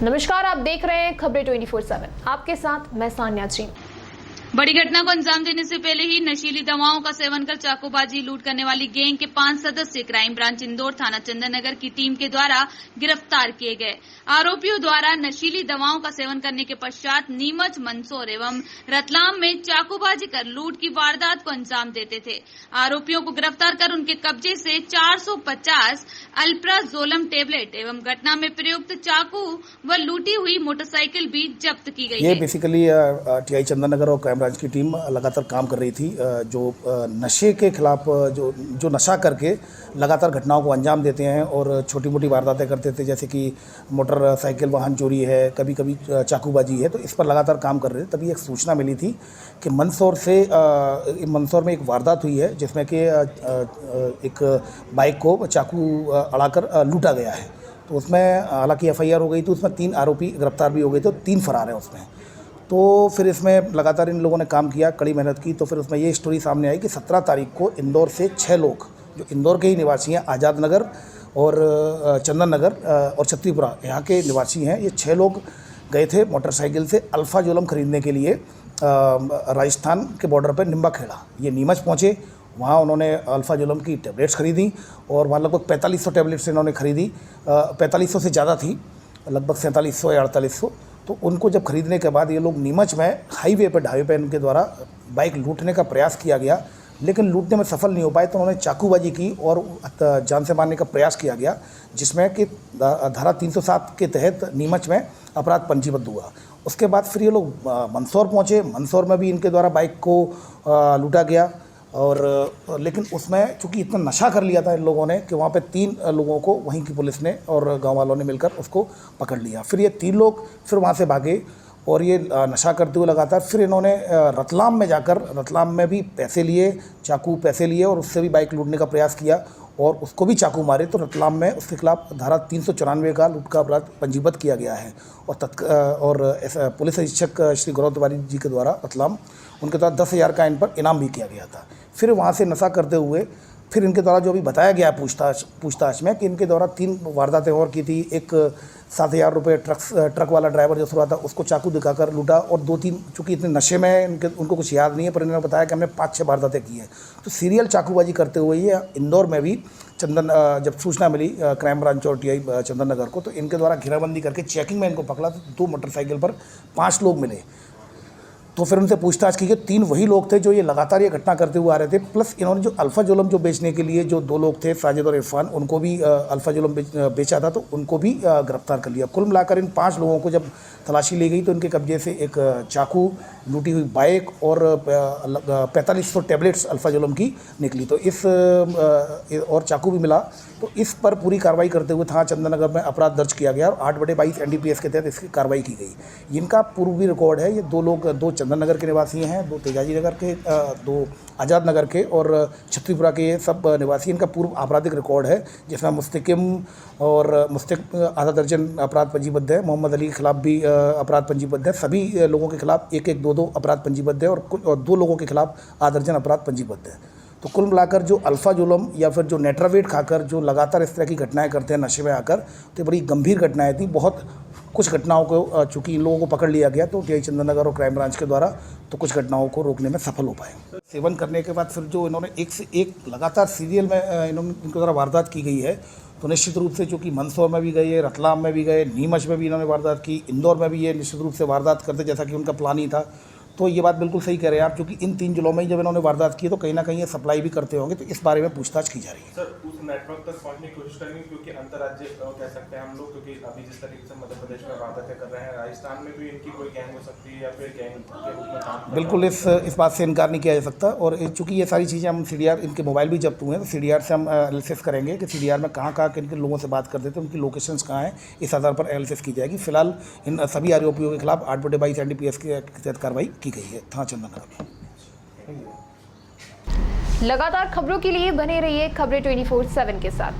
नमस्कार, आप देख रहे हैं खबरें 24/7। आपके साथ मैं सान्या जी। बड़ी घटना को अंजाम देने से पहले ही नशीली दवाओं का सेवन कर चाकूबाजी लूट करने वाली गैंग के 5 सदस्य क्राइम ब्रांच इंदौर थाना चंदन नगर की टीम के द्वारा गिरफ्तार किए गए। आरोपियों द्वारा नशीली दवाओं का सेवन करने के पश्चात नीमच, मंदसौर एवं रतलाम में चाकूबाजी कर लूट की वारदात को अंजाम देते थे। आरोपियों को गिरफ्तार कर उनके कब्जे से 450 अल्प्राजोलम टेबलेट एवं घटना में प्रयुक्त चाकू व लूटी हुई मोटरसाइकिल भी जब्त की गई ये है। बेसिकली टीआई चंदन नगर और क्राइम ब्रांच की टीम लगातार काम कर रही थी। जो नशे के खिलाफ जो नशा करके लगातार घटनाओं को अंजाम देते हैं और छोटी मोटी वारदातें करते थे, जैसे कि मोटरसाइकिल वाहन चोरी है, कभी कभी चाकूबाजी है, तो इस पर लगातार काम कर रहे थे। तभी एक सूचना मिली थी कि मंदसौर में एक वारदात हुई है जिसमें कि एक बाइक को चाकू अड़ाकर लूटा गया है। तो उसमें हालांकि एफआईआर हो गई थी, उसमें 3 आरोपी गिरफ्तार भी हो गए थे, 3 फरार हैं उसमें। तो फिर इसमें लगातार इन लोगों ने काम किया, कड़ी मेहनत की। तो फिर उसमें ये स्टोरी सामने आई कि 17 तारीख को इंदौर से 6 लोग जो इंदौर के ही निवासी हैं, आज़ाद नगर और चंदन नगर और छत्तीपुरा यहाँ के निवासी हैं, ये 6 लोग गए थे मोटरसाइकिल से अल्फाजोलम खरीदने के लिए राजस्थान के बॉर्डर पर निम्बाखेड़ा। ये नीमच पहुँचे, वहाँ उन्होंने अल्फाजोलम की टेबलेट्स खरीदी और वहाँ लगभग 4500 टेबलेट्स इन्होंने खरीदी। 4500 से ज़्यादा थी, लगभग 4700 या 4800। तो उनको जब खरीदने के बाद ये लोग नीमच में हाईवे पर, ढाबे पे इनके द्वारा बाइक लूटने का प्रयास किया गया, लेकिन लूटने में सफल नहीं हो पाए। तो उन्होंने चाकूबाजी की और जान से मारने का प्रयास किया गया, जिसमें कि धारा 307 के तहत नीमच में अपराध पंजीबद्ध हुआ। उसके बाद फिर ये लोग मंदसौर पहुँचे। मंदसौर में भी इनके द्वारा बाइक को लूटा गया और लेकिन उसमें चूँकि इतना नशा कर लिया था इन लोगों ने कि वहाँ पे 3 लोगों को वहीं की पुलिस ने और गांव वालों ने मिलकर उसको पकड़ लिया। फिर ये 3 लोग फिर वहाँ से भागे और ये नशा करते हुए लगातार फिर इन्होंने रतलाम में जाकर, रतलाम में भी पैसे लिए, चाकू पैसे लिए और उससे भी बाइक लूटने का प्रयास किया और उसको भी चाकू मारे। तो रतलाम में उसके खिलाफ धारा 394 का लूट का अपराध पंजीबद्ध किया गया है और पुलिस अधीक्षक श्री गौरव तिवारी जी के द्वारा रतलाम, उनके द्वारा 10,000 का इन पर इनाम भी किया गया था। फिर वहाँ से नशा करते हुए फिर इनके द्वारा जो भी बताया गया पूछताछ में कि इनके द्वारा 3 वारदातें और की थी। एक 7,000 रुपये ट्रक वाला ड्राइवर जो सुना था उसको चाकू दिखाकर लूटा और 2-3, चूँकि इतने नशे में उनको कुछ याद नहीं है, पर इन्होंने बताया कि हमने 5-6 वारदातें की हैं। तो सीरियल चाकूबाजी करते हुए ये इंदौर में भी जब सूचना मिली क्राइम ब्रांच और टीआई चंदन नगर को, तो इनके द्वारा घेराबंदी करके चेकिंग में इनको पकड़ा। तो 2 मोटरसाइकिल पर 5 लोग मिले। तो फिर उनसे पूछताछ की गई। 3 वही लोग थे जो ये लगातार ये घटना करते हुए आ रहे थे, प्लस इन्होंने जो अल्फाजोलम जो बेचने के लिए जो 2 लोग थे, साजिद और इरफान, उनको भी अल्फाजोलम बेचा था, तो उनको भी गिरफ्तार कर लिया। कुल मिलाकर इन 5 लोगों को जब तलाशी ली गई तो इनके कब्जे से एक चाकू, लूटी हुई बाइक और 4500 टेबलेट्स अल्फाजोलम की निकली। तो और चाकू भी मिला। तो इस पर पूरी कार्रवाई करते हुए थाना चंदन नगर में अपराध दर्ज किया गया और 8/22 एनडीपीएस के तहत इसकी कार्रवाई की गई। इनका पूर्वी रिकॉर्ड है। ये 2 लोग, 2 चंदन नगर के निवासी हैं, 2 तेजाजी नगर के, 2 आज़ाद नगर के और छत्तीपुरा के, ये सब निवासी। इनका पूर्व आपराधिक रिकॉर्ड है जिसमें मुस्तकिम आधा दर्जन अपराध पंजीबद्ध है। मोहम्मद अली के खिलाफ भी अपराध पंजीबद्ध है। सभी लोगों के खिलाफ 1-1, 2-2 अपराध पंजीबद्ध है और 2 लोगों के खिलाफ आधा दर्जन अपराध पंजीबद्ध है। तो कुल मिलाकर जो अल्फाजोलम या फिर जो नेट्रावेट खाकर जो लगातार इस तरह की घटनाएं करते हैं नशे में आकर, तो बड़ी गंभीर घटनाएं थी। बहुत कुछ घटनाओं को चूँकि इन लोगों को पकड़ लिया गया तो टीआई चंदन नगर और क्राइम ब्रांच के द्वारा तो कुछ घटनाओं को रोकने में सफल हो पाए। सेवन करने के बाद फिर जो इन्होंने एक से एक लगातार सीरियल में इनके द्वारा वारदात की गई है, तो निश्चित रूप से चूँकि मंदसौर में भी गए, रतलाम में भी गए, नीमच में भी इन्होंने वारदात की, इंदौर में भी ये निश्चित रूप से वारदात करते जैसा कि उनका प्लान ही था। तो ये बात बिल्कुल सही कह रहे हैं आप, क्योंकि इन 3 जिलों में ही जब इन्होंने वारदात की तो कहीं ना कहीं ये सप्लाई भी करते होंगे। तो इस बारे में पूछताछ की जा रही है। सर, उस नेटवर्क तक पहुंचने की कोशिश करेंगे, क्योंकि अंतर्राज्य कह सकते हैं हम लोग, क्योंकि अभी जिस तरीके से मध्य प्रदेश में वारदातें कर रहे हैं, राजस्थान में भी इनकी कोई गैंग हो सकती है या फिर गैंग के रूप में काम। बिल्कुल इस बात से इनकार नहीं किया जा सकता। और चूँकि ये सारी चीज़ें हम CDR, इनके मोबाइल भी जब्त हुए हैं, तो CDR से हम एनालिसिस करेंगे कि CDR में कहाँ किन किन लोगों से बात करते थे, उनकी लोकेशंस कहाँ हैं, इस आधार पर एनालिसिस की जाएगी। फिलहाल इन सभी आरोपियों के खिलाफ 8/22 एनडीपीएस के तहत कार्रवाई की गई है थाना चंदन नगर में। लगातार खबरों के लिए बने रहिए खबरें 24/7 के साथ।